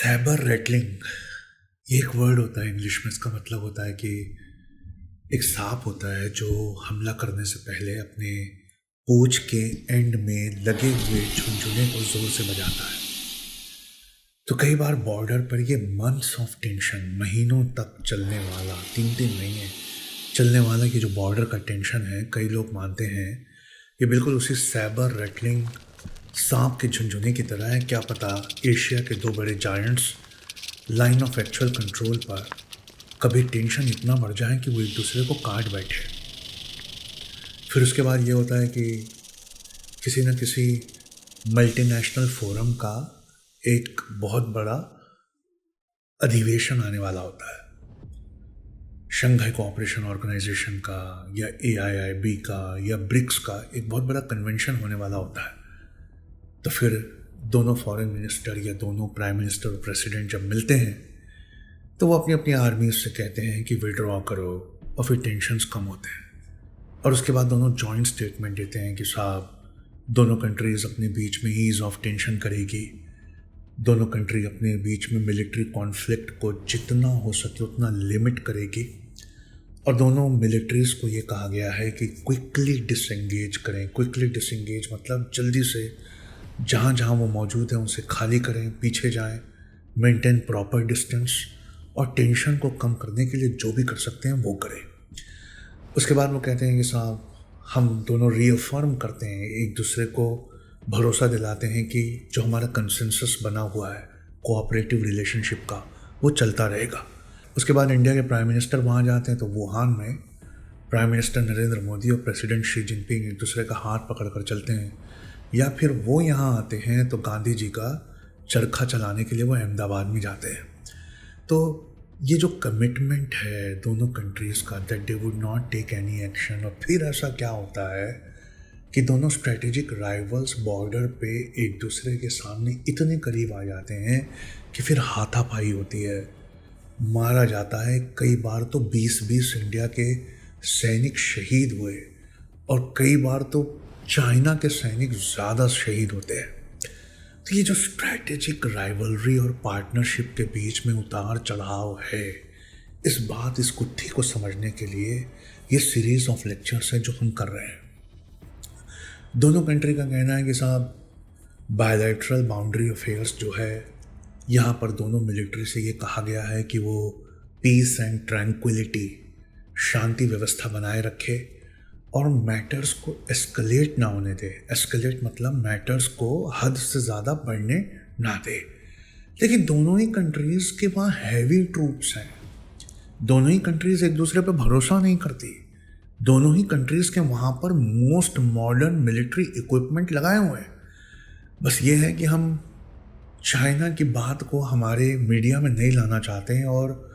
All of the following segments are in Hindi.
सैबर रेटलिंग ये एक वर्ड होता है इंग्लिश में। इसका मतलब होता है कि एक सांप होता है जो हमला करने से पहले अपने पूंछ के एंड में लगे हुए झुनझुने को जोर से बजाता है। तो कई बार बॉर्डर पर ये मंथ्स ऑफ टेंशन, महीनों तक चलने वाला, 3-3 महीने चलने वाला ये जो बॉर्डर का टेंशन है, कई लोग मानते हैं ये बिल्कुल उसी सैबर रेटलिंग सांप के झुनझुने की तरह है। क्या पता एशिया के दो बड़े giants line of actual control पर कभी टेंशन इतना बढ़ जाए कि वो एक दूसरे को काट बैठे। फिर उसके बाद ये होता है कि किसी न किसी मल्टीनेशनल फोरम का एक बहुत बड़ा अधिवेशन आने वाला होता है, शंघाई कोऑपरेशन ऑर्गेनाइजेशन का या AIIB का या ब्रिक्स का एक बहुत बड़ा कन्वेंशन होने वाला होता है। तो फिर दोनों फॉरेन मिनिस्टर या दोनों प्राइम मिनिस्टर और प्रेसिडेंट जब मिलते हैं तो वो अपनी अपनी आर्मीज से कहते हैं कि विड्रॉ करो, और फिर टेंशन्स कम होते हैं। और उसके बाद दोनों जॉइंट स्टेटमेंट देते हैं कि साहब दोनों कंट्रीज़ अपने बीच में ईज ऑफ टेंशन करेगी, दोनों कंट्री अपने बीच में मिलिट्री कॉन्फ्लिक्ट को जितना हो सके उतना लिमिट करेगी, और दोनों मिलिट्रीज़ को ये कहा गया है कि क्विकली डिसएंगेज करें। क्विकली डिसएंगेज मतलब जल्दी से जहाँ जहाँ वो मौजूद हैं उसे खाली करें, पीछे जाएं, मेंटेन प्रॉपर डिस्टेंस, और टेंशन को कम करने के लिए जो भी कर सकते हैं वो करें। उसके बाद वो कहते हैं कि साहब हम दोनों रीअफर्म करते हैं, एक दूसरे को भरोसा दिलाते हैं कि जो हमारा कंसेंसस बना हुआ है कोऑपरेटिव रिलेशनशिप का वो चलता रहेगा। उसके बाद इंडिया के प्राइम मिनिस्टर वहाँ जाते हैं तो वुहान में प्राइम मिनिस्टर नरेंद्र मोदी और प्रेसिडेंट शी जिनपिंग एक दूसरे का हाथ पकड़ कर चलते हैं, या फिर वो यहाँ आते हैं तो गांधी जी का चरखा चलाने के लिए वो अहमदाबाद में जाते हैं। तो ये जो कमिटमेंट है दोनों कंट्रीज़ का, that they would not take any action, और फिर ऐसा क्या होता है कि दोनों स्ट्रेटेजिक राइवल्स बॉर्डर पे एक दूसरे के सामने इतने करीब आ जाते हैं कि फिर हाथापाई होती है, मारा जाता है। कई बार तो 20-20 इंडिया के सैनिक शहीद हुए, और कई बार तो चाइना के सैनिक ज़्यादा शहीद होते हैं। तो ये जो स्ट्रैटेजिक राइवलरी और पार्टनरशिप के बीच में उतार चढ़ाव है, इस गुत्थी को समझने के लिए ये सीरीज़ ऑफ लेक्चर्स है जो हम कर रहे हैं। दोनों कंट्री का कहना है कि साहब बायलैटरल बाउंड्री अफेयर्स जो है, यहाँ पर दोनों मिलिट्री से ये कहा गया है कि वो पीस एंड ट्रैंक्विलिटी, शांति व्यवस्था बनाए रखे और मैटर्स को एस्केलेट ना होने दे। एस्केलेट मतलब मैटर्स को हद से ज़्यादा बढ़ने ना दे। लेकिन दोनों ही कंट्रीज़ के वहाँ हैवी ट्रूप्स हैं, दोनों ही कंट्रीज़ एक दूसरे पे भरोसा नहीं करती, दोनों ही कंट्रीज़ के वहाँ पर मोस्ट मॉडर्न मिलिट्री इक्विपमेंट लगाए हुए हैं। बस ये है कि हम चाइना की बात को हमारे मीडिया में नहीं लाना चाहते हैं, और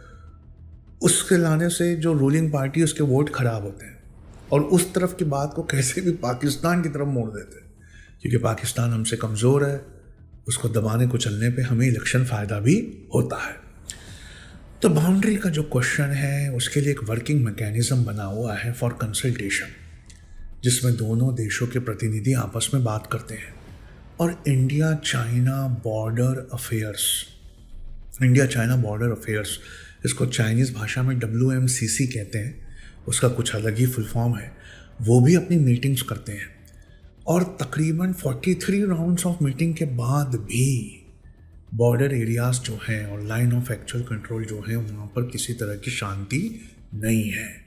उसके लाने से जो रूलिंग पार्टी उसके वोट खराब होते हैं, और उस तरफ की बात को कैसे भी पाकिस्तान की तरफ मोड़ देते हैं, क्योंकि पाकिस्तान हमसे कमज़ोर है, उसको दबाने को चलने पे हमें इलेक्शन फ़ायदा भी होता है। तो बाउंड्री का जो क्वेश्चन है उसके लिए एक वर्किंग मैकेनिज़्म बना हुआ है फॉर कंसल्टेशन, जिसमें दोनों देशों के प्रतिनिधि आपस में बात करते हैं। और इंडिया चाइना बॉर्डर अफेयर्स, इसको चाइनीज़ भाषा में WMCC कहते हैं, उसका कुछ अलग ही फुल फॉर्म है, वो भी अपनी मीटिंग्स करते हैं। और तकरीबन 43 राउंड्स ऑफ मीटिंग के बाद भी बॉर्डर एरियाज़ जो हैं और लाइन ऑफ एक्चुअल कंट्रोल जो है वहाँ पर किसी तरह की शांति नहीं है।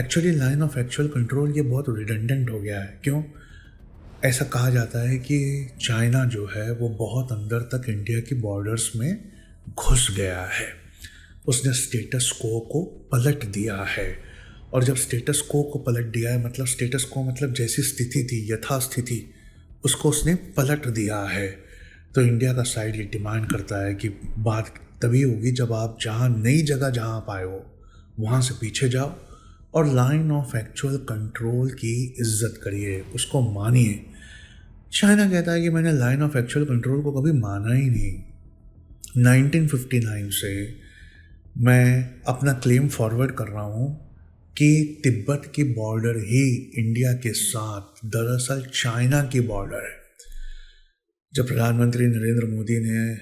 Actually line of actual control ये बहुत रिडंडेंट हो गया है। क्यों? ऐसा कहा जाता है कि चाइना जो है वो बहुत अंदर तक इंडिया की बॉर्डर्स में घुस गया है, उसने स्टेटस को पलट दिया है। और जब स्टेटस को पलट दिया है, मतलब स्टेटस को मतलब जैसी स्थिति थी, यथास्थिति, उसको उसने पलट दिया है। तो इंडिया का साइड ये डिमांड करता है कि बात तभी होगी जब आप नई जगह जहाँ आप आए हो वहाँ से पीछे जाओ और लाइन ऑफ एक्चुअल कंट्रोल की इज्जत करिए, उसको मानिए। चाइना कहता है कि मैंने लाइन ऑफ एक्चुअल कंट्रोल को कभी माना ही नहीं। 1959 से मैं अपना क्लेम फॉरवर्ड कर रहा हूँ कि तिब्बत की बॉर्डर ही इंडिया के साथ दरअसल चाइना की बॉर्डर है। जब प्रधानमंत्री नरेंद्र मोदी ने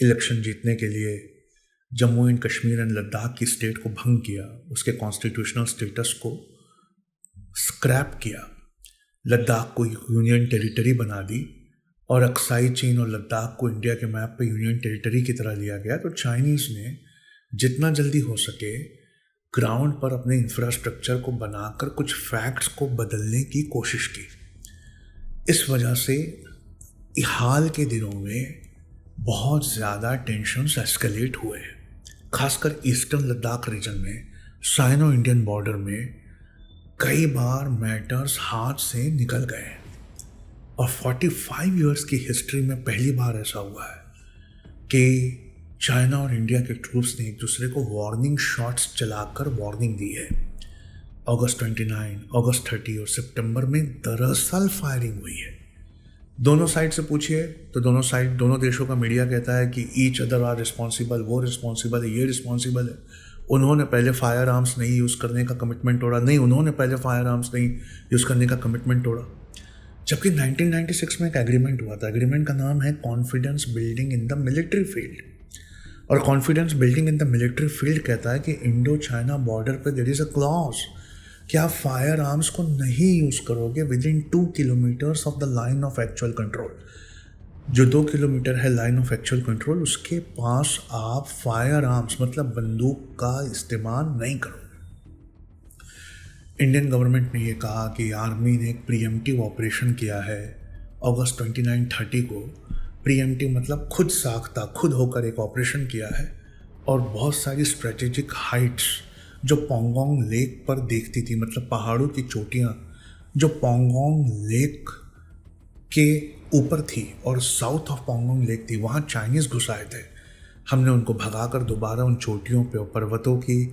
इलेक्शन जीतने के लिए जम्मू एंड कश्मीर एंड लद्दाख की स्टेट को भंग किया, उसके कॉन्स्टिट्यूशनल स्टेटस को स्क्रैप किया, लद्दाख को यूनियन टेरिटरी बना दी और अक्साई चीन और लद्दाख को इंडिया के मैप पे यूनियन टेरिटरी की तरह लिया गया। तो चाइनीज़ ने जितना जल्दी हो सके ग्राउंड पर अपने इंफ्रास्ट्रक्चर को बनाकर कुछ फैक्ट्स को बदलने की कोशिश की। इस वजह से हाल के दिनों में बहुत ज़्यादा टेंशन्स एस्केलेट हुए हैं, खासकर ईस्टर्न लद्दाख रीजन में, साइनो इंडियन बॉर्डर में कई बार मैटर्स हाथ से निकल गए हैं। और 45 इयर्स की हिस्ट्री में पहली बार ऐसा हुआ है कि चाइना और इंडिया के ट्रूप्स ने एक दूसरे को वार्निंग शॉट्स चलाकर वार्निंग दी है। अगस्त 29, अगस्त 30 और सितंबर में दरअसल फायरिंग हुई है। दोनों साइड से पूछिए तो दोनों देशों का मीडिया कहता है कि ईच अदर आर रिस्पॉन्सिबल, वो रिस्पॉन्सिबल है, ये रिस्पॉन्सिबल है, उन्होंने पहले फायर आर्म्स नहीं यूज़ करने का कमिटमेंट तोड़ा, नहीं उन्होंने पहले फायर आर्म्स नहीं यूज़ करने का कमिटमेंट तोड़ा। जबकि 1996 में एक एग्रीमेंट हुआ था। एग्रीमेंट का नाम है confidence building in the military field. और confidence building in the military field कहता है कि इंडो चाइना बॉर्डर पे देयर इज़ अ क्लॉज कि आप फायर आर्म्स को नहीं यूज़ करोगे within 2 kilometres of the line of actual control. जो 2 किलोमीटर है लाइन ऑफ एक्चुअल कंट्रोल, उसके पास आप फायर आर्म्स मतलब बंदूक का इस्तेमाल नहीं करो। इंडियन गवर्नमेंट ने ये कहा कि आर्मी ने एक प्रीएम्प्टिव ऑपरेशन किया है अगस्त 29-30 को। प्रीएम्प्टिव मतलब खुद साख्ता, खुद होकर एक ऑपरेशन किया है और बहुत सारी स्ट्रेटेजिक हाइट्स जो पोंगोंग लेक पर देखती थी, मतलब पहाड़ों की चोटियाँ जो पोंगोंग लेक के ऊपर थी और साउथ ऑफ पोंगोंग लेक थी, वहाँ चाइनीज़ घुस आए थे। हमने उनको भगाकर दोबारा उन चोटियों पे और पर्वतों की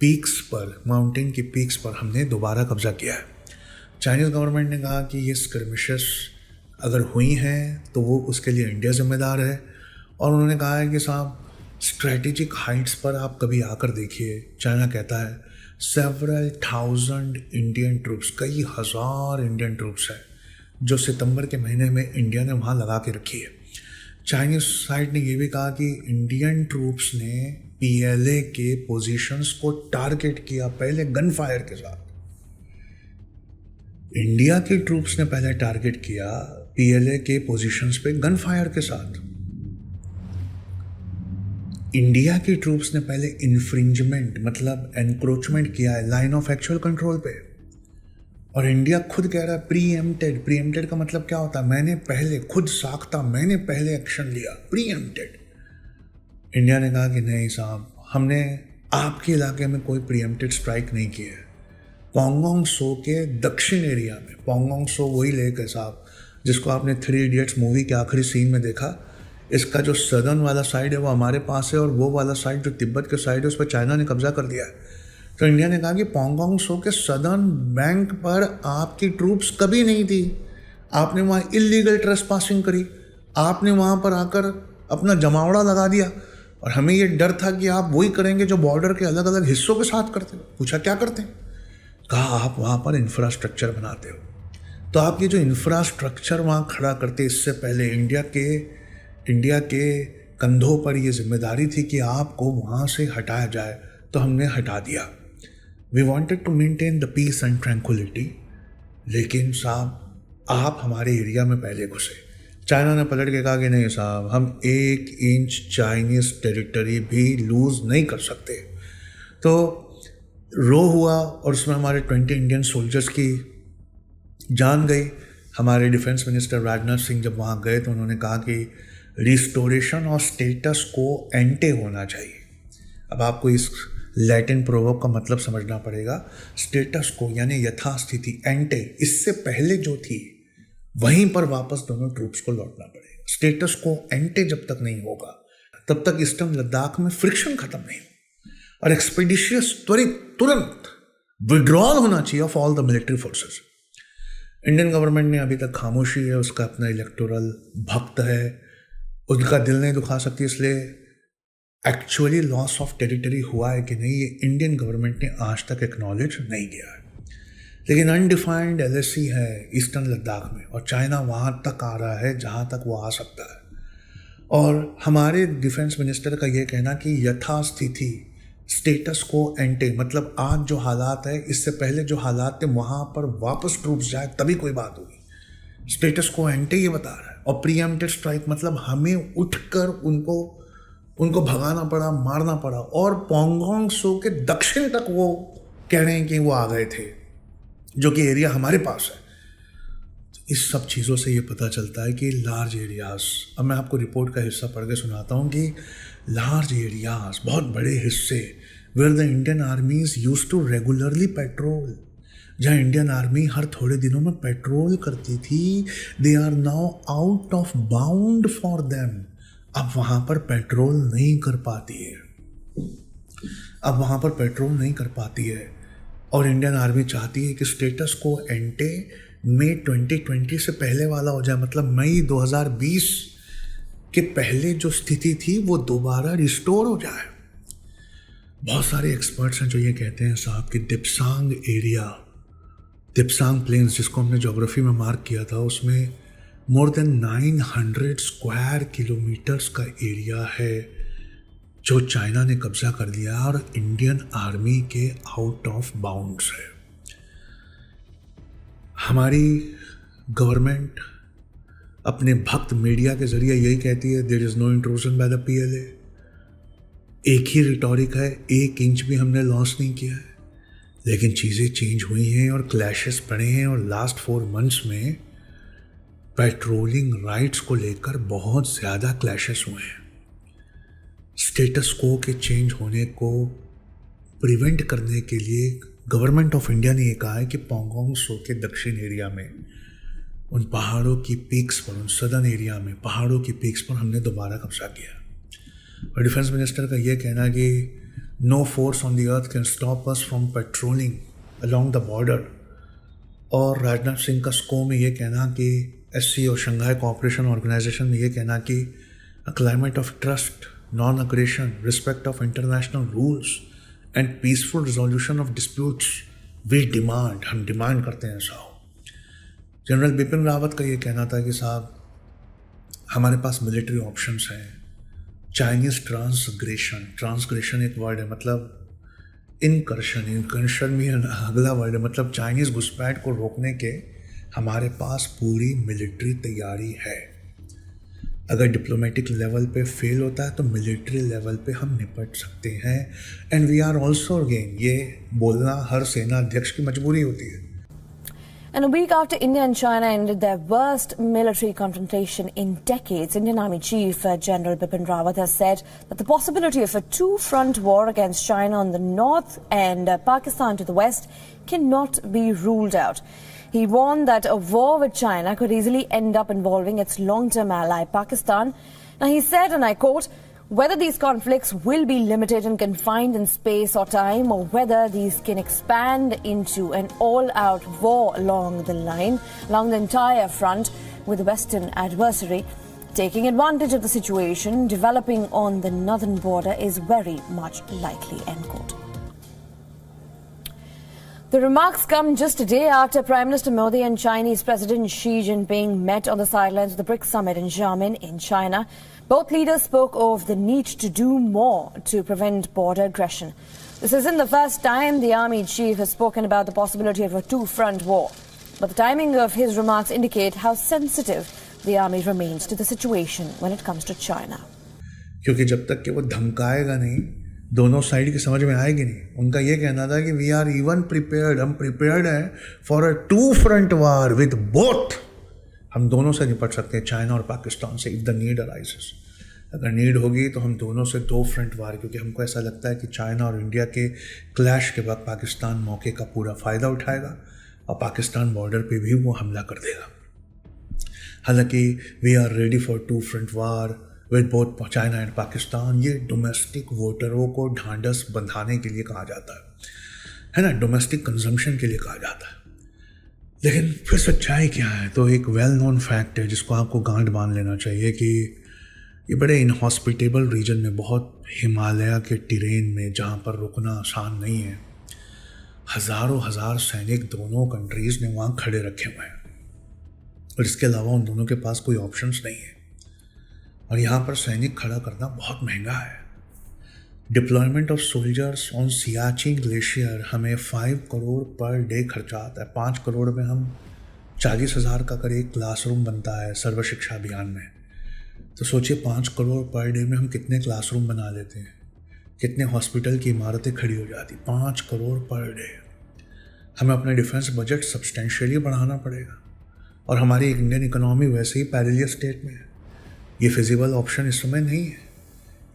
पीक्स पर, माउंटेन की पीक्स पर हमने दोबारा कब्जा किया है। चाइनीज़ गवर्नमेंट ने कहा कि ये स्कर्मिशेस अगर हुई हैं तो वो उसके लिए इंडिया जिम्मेदार है। और उन्होंने कहा है कि साहब स्ट्रेटेजिक हाइट्स पर आप कभी आकर देखिए। चाइना कहता है सेवरल थाउजेंड इंडियन ट्रूप्स, कई हज़ार इंडियन ट्रूप्स हैं जो सितंबर के महीने में इंडिया ने वहाँ लगा के रखी है। चाइनीज़ साइड ने ये भी कहा कि इंडियन ट्रूप्स ने पीएलए के पोजीशंस को टारगेट किया पहले गन फायर के साथ। इंडिया के ट्रूप्स ने पहले टारगेट किया पीएलए के पोजीशंस पे गन फायर के साथ। इंडिया के ट्रूप्स ने पहले इन्फ्रिंजमेंट मतलब एनक्रोचमेंट किया है लाइन ऑफ एक्चुअल कंट्रोल पे। और इंडिया खुद कह रहा है प्रीएम्प्टेड। प्रीएम्प्टेड का मतलब क्या होता है? मैंने पहले खुद साख्ता, मैंने पहले एक्शन लिया, प्रीएम्प्टेड। इंडिया ने कहा कि नहीं साहब, हमने आपके इलाके में कोई प्रीएम्प्टेड स्ट्राइक नहीं किया है। पोंगोंग सो के दक्षिण एरिया में, पोंगोंग सो वही लेक है साहब जिसको आपने 3 इडियट्स मूवी के आखिरी सीन में देखा। इसका जो सदर्न वाला साइड है वो हमारे पास है और वो वाला साइड जो तिब्बत के साइड है उस पर चाइना ने कब्जा कर दिया है। तो इंडिया ने कहा कि पोंगोंग सो के सदर्न बैंक पर आपकी ट्रूप्स कभी नहीं थी। आपने वहाँ इलीगल ट्रेसपासिंग करी, आपने वहाँ पर आकर अपना जमावड़ा लगा दिया और हमें ये डर था कि आप वही करेंगे जो बॉर्डर के अलग अलग हिस्सों के साथ करते हो। पूछा क्या करते हैं? कहा आप वहाँ पर इंफ्रास्ट्रक्चर बनाते हो। तो आप ये जो इंफ्रास्ट्रक्चर वहाँ खड़ा करते, इससे पहले इंडिया के कंधों पर ये जिम्मेदारी थी कि आपको वहाँ से हटाया जाए, तो हमने हटा दिया। We wanted to maintain the peace and tranquillity, लेकिन साहब आप हमारे एरिया में पहले घुसे। चाइना ने पलट के कहा कि नहीं साहब, हम 1 इंच चाइनीज़ टेरिटरी भी लूज़ नहीं कर सकते। तो रो हुआ और उसमें हमारे 20 इंडियन सोल्जर्स की जान गई। हमारे डिफेंस मिनिस्टर राजनाथ सिंह जब वहाँ गए तो उन्होंने कहा कि रिस्टोरेशन और स्टेटस को एंटे होना चाहिए। अब आपको इस लैटिन प्रोवर्ब का मतलब समझना पड़ेगा। स्टेटस को यानी यथास्थिति, एंटे इससे पहले जो थी वहीं पर वापस दोनों ट्रूप्स को लौटना पड़ेगा। स्टेटस को एंटे जब तक नहीं होगा तब तक ईस्टर्न लद्दाख में फ्रिक्शन खत्म नहीं होगा और एक्सपीडिशियस त्वरित तुरंत विड्रॉल होना चाहिए of all the military forces. Indian government ने अभी तक खामोशी है, उसका अपना इलेक्टोरल भक्त है, उनका दिल नहीं दुखा सकती, इसलिए एक्चुअली लॉस ऑफ टेरिटरी हुआ है कि नहीं ये इंडियन गवर्नमेंट ने आज तक एक्नॉलेज नहीं किया है। लेकिन अनडिफाइंड एलएसी है ईस्टर्न लद्दाख में और चाइना वहाँ तक आ रहा है जहाँ तक वो आ सकता है। और हमारे डिफेंस मिनिस्टर का ये कहना कि यथास्थिति स्टेटस को एंटे, मतलब आज जो हालात है इससे पहले जो हालात थे वहाँ पर वापस ट्रूप्स जाए तभी कोई बात होगी। स्टेटस को एंटे ये बता रहा है। और प्रीएम्प्टेड स्ट्राइक मतलब हमें उठकर उनको भगाना पड़ा, मारना पड़ा। और पोंगोंग सो के दक्षिण तक वो कह रहे हैं कि वो आ गए थे, जो कि एरिया हमारे पास है। इस सब चीज़ों से ये पता चलता है कि लार्ज एरियाज़, अब मैं आपको रिपोर्ट का हिस्सा पढ़ के सुनाता हूँ कि लार्ज एरियाज़, बहुत बड़े हिस्से, where the Indian armies use to regularly patrol, जहाँ इंडियन आर्मी हर थोड़े दिनों में पेट्रोल करती थी, they are now out of bound for them. अब वहाँ पर पेट्रोल नहीं कर पाती है, अब वहाँ पर पेट्रोल नहीं कर पाती है। और इंडियन आर्मी चाहती है कि स्टेटस को एंटे मई 2020 से पहले वाला हो जाए, मतलब मई 2020 के पहले जो स्थिति थी वो दोबारा रिस्टोर हो जाए। बहुत सारे एक्सपर्ट्स हैं जो ये कहते हैं साहब कि दिप्सांग एरिया, दिप्सांग प्लेन्स जिसको हमने ज्योग्राफी में मार्क किया था, उसमें मोर देन 900 स्क्वायर किलोमीटर्स का एरिया है जो चाइना ने कब्जा कर लिया और इंडियन आर्मी के आउट ऑफ बाउंड्स है। हमारी गवर्नमेंट अपने भक्त मीडिया के जरिए यही कहती है there is no intrusion by the PLA. एक ही रिटॉरिक है, 1 इंच भी हमने लॉस नहीं किया है। लेकिन चीज़ें चेंज हुई हैं और क्लैशेस पड़े हैं। और लास्ट 4 मंथ्स में पेट्रोलिंग राइट्स को लेकर बहुत ज़्यादा क्लैशेस हुए हैं। स्टेटस को के चेंज होने को प्रिवेंट करने के लिए गवर्नमेंट ऑफ इंडिया ने ये कहा है कि पोंगोंग सो के दक्षिण एरिया में, उन पहाड़ों की पीक्स पर, उन सदर्न एरिया में पहाड़ों की पीक्स पर हमने दोबारा कब्जा किया। और डिफेंस मिनिस्टर का ये कहना है कि no force on the earth can stop us from patrolling along the border. और राजनाथ सिंह का स्को में ये कहना कि SCO शंघाई कोऑपरेशन ऑर्गेनाइजेशन में ये कहना कि a climate of trust, non aggression, respect of international rules and peaceful resolution of disputes we demand, हम डिमांड करते हैं साहब। जनरल बिपिन रावत का ये कहना था कि साहब हमारे पास मिलिट्री ऑप्शंस हैं। चाइनीज़ ट्रांसग्रेशन एक वर्ड है, मतलब इनकर्शन भी अगला वर्ड है, मतलब चाइनीज़ घुसपैठ को रोकने के हमारे पास पूरी मिलिट्री तैयारी है। अगर डिप्लोमेटिक लेवल पे फेल होता है तो मिलिट्री लेवल पे हम निपट सकते हैं। And we are also again, ये बोलना हर सेना अध्यक्ष की मजबूरी होती है। And a week after India and China ended their worst military confrontation in decades, Indian Army Chief General Bipin Rawat has said that the possibility of a two-front war against China on the north and Pakistan to the west cannot be ruled out. He warned that a war with China could easily end up involving its long-term ally Pakistan. Now he said, and I quote, whether these conflicts will be limited and confined in space or time, or whether these can expand into an all-out war along the entire front with the Western adversary taking advantage of the situation developing on the northern border is very much likely, end quote. The remarks come just a day after Prime Minister Modi and Chinese President Xi Jinping met on the sidelines of the BRICS summit in Xiamen in China. Both leaders spoke of the need to do more to prevent border aggression. This isn't the first time the army chief has spoken about the possibility of a two-front war. But the timing of his remarks indicate how sensitive the army remains to the situation when it comes to China. क्योंकि जब तक कि वो धमकाएगा नहीं, दोनों साइड की समझ में आएगी नहीं। उनका ये कहना था कि वी आर इवन प्रिपेयर्ड, हम प्रिपेयर्ड हैं for a two front war with both. हम दोनों से निपट सकते हैं, चाइना और पाकिस्तान से, इफ द नीड अराइजेस। अगर नीड होगी तो हम दोनों से 2 फ्रंट वार, क्योंकि हमको ऐसा लगता है कि चाइना और इंडिया के क्लैश के बाद पाकिस्तान मौके का पूरा फ़ायदा उठाएगा और पाकिस्तान बॉर्डर पे भी वो हमला कर देगा। हालांकि we are ready for 2 front war with both China and Pakistan, ये डोमेस्टिक वोटरों को ढांढस बंधाने के लिए कहा जाता है ना, डोमेस्टिक कंजम्पशन के लिए कहा जाता है। लेकिन फिर सच्चाई क्या है? तो एक वेल नोन फैक्ट है जिसको आपको गांठ बांध लेना चाहिए कि ये बड़े इनहॉस्पिटेबल रीजन में, बहुत हिमालय के टेरेन में, जहाँ पर रुकना आसान नहीं है, हज़ारों हज़ार सैनिक दोनों कंट्रीज़ ने वहाँ खड़े रखे हुए हैं और इसके अलावा उन दोनों के पास कोई ऑप्शंस नहीं है। और यहाँ पर सैनिक खड़ा करना बहुत महंगा है। Deployment of soldiers on Siachen glacier हमें 5 करोड़ पर डे खर्चा आता है। 5 करोड़ में हम 40,000 का अगर एक क्लासरूम बनता है सर्व शिक्षा अभियान में, तो सोचिए 5 करोड़ पर डे में हम कितने क्लासरूम बना लेते हैं, कितने हॉस्पिटल की इमारतें खड़ी हो जाती। 5 करोड़ पर डे। हमें अपना डिफेंस बजट सब्सटेंशियली बढ़ाना पड़ेगा, और हमारी इंडियन इकोनॉमी वैसे ही पैरेलियर स्टेट में है। ये फिजिबल ऑप्शन इस समय नहीं है।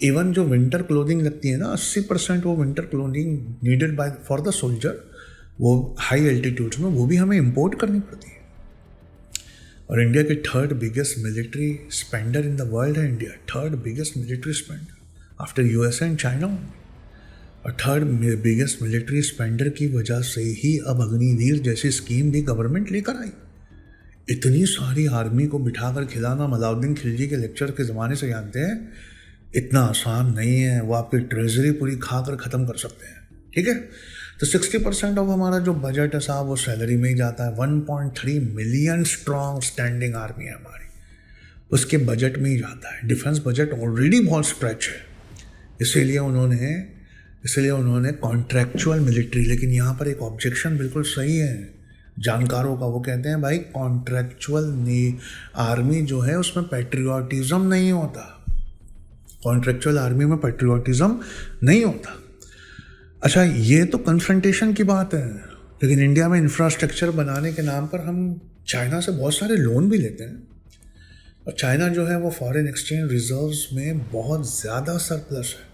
इवन जो विंटर क्लोथिंग लगती है ना, 80% वो winter clothing needed bye for the soldier, वो हाई एल्टीट्यूड्स में, वो भी हमें इंपोर्ट करनी पड़ती है। और इंडिया की 3rd biggest military spender in the world है India. 3rd biggest military spender after USA and China. और 3rd बिगेस्ट मिलिट्री स्पेंडर की वजह से ही अब अग्निवीर जैसी स्कीम भी गवर्नमेंट लेकर आई। इतनी सारी आर्मी को बिठाकर खिलाना, अलाउद्दीन खिलजी के लेक्चर के ज़माने से जानते हैं, इतना आसान नहीं है। वो आपकी ट्रेजरी पूरी खाकर ख़त्म कर सकते हैं। ठीक है, तो 60% ऑफ हमारा जो बजट है साहब, वो सैलरी में ही जाता है। 1.3 मिलियन स्ट्रॉन्ग स्टैंडिंग आर्मी है हमारी, उसके बजट में ही जाता है। डिफेंस बजट ऑलरेडी बहुत स्ट्रेच है, इसीलिए उन्होंने कॉन्ट्रैक्चुअल मिलिट्री। लेकिन यहाँ पर एक ऑब्जेक्शन बिल्कुल सही है जानकारों का। वो कहते हैं भाई कॉन्ट्रैक्चुअल आर्मी जो है उसमें पैट्रियोटिज्म नहीं होता। कॉन्ट्रैक्चुअल आर्मी में पैट्रियोटिज्म नहीं होता। अच्छा, ये तो कन्फ्रंटेशन की बात है, लेकिन इंडिया में इंफ्रास्ट्रक्चर बनाने के नाम पर हम चाइना से बहुत सारे लोन भी लेते हैं। और चाइना जो है वो फॉरेन एक्सचेंज रिजर्व्स में बहुत ज़्यादा सरप्लस है,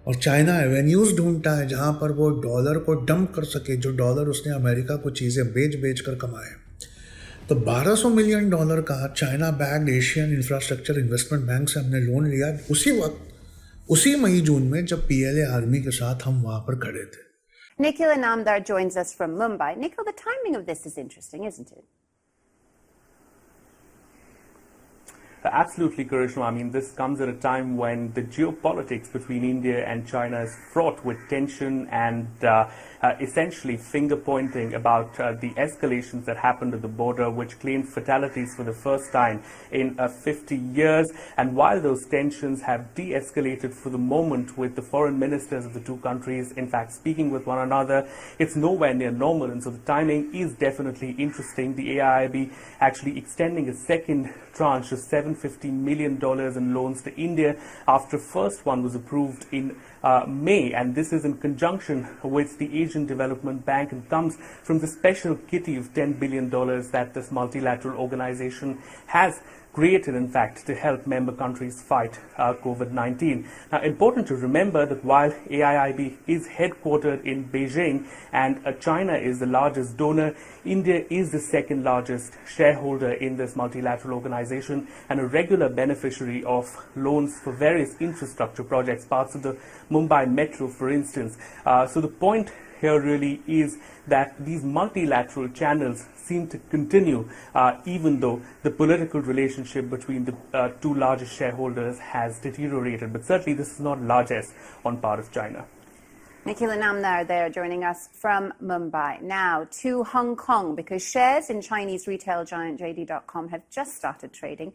और चाइना एवेन्यूज़ ढूंढता है जहाँ पर वो डॉलर को डंप कर सके, जो डॉलर उसने अमेरिका को चीज़ें बेच कर कमाए। तो $1200 मिलियन का China backed Asian infrastructure investment bank से हमने लोन लिया उसी वक्त, उसी मई जून में, जब पीएलए आर्मी के साथ हम वहाँ पर खड़े थे। Nikhil Inamdar joins us from Mumbai. Nikhil, the timing of this is interesting, isn't it? Absolutely, Karishma. I mean, this comes at a time when the geopolitics between India and China is fraught with tension and essentially finger-pointing about the escalations that happened at the border, which claimed fatalities for the first time in 50 years. And while those tensions have de-escalated for the moment, with the foreign ministers of the two countries, in fact, speaking with one another, it's nowhere near normal. And so the timing is definitely interesting. The AIIB actually extending a second tranche of $750 million in loans to India after first one was approved in May, and this is in conjunction with the Asian Development Bank and comes from the special kitty of $10 billion that this multilateral organization has created, in fact, to help member countries fight COVID-19. Now, important to remember that while AIIB is headquartered in Beijing and China is the largest donor, India is the second largest shareholder in this multilateral organization and a regular beneficiary of loans for various infrastructure projects, parts of the Mumbai Metro, for instance. So the point here really is that these multilateral channels seem to continue even though the political relationship between the two largest shareholders has deteriorated. But certainly this is not largesse on part of China. Nikhil Inamdar there joining us from Mumbai. Now to Hong Kong, because shares in Chinese retail giant JD.com have just started trading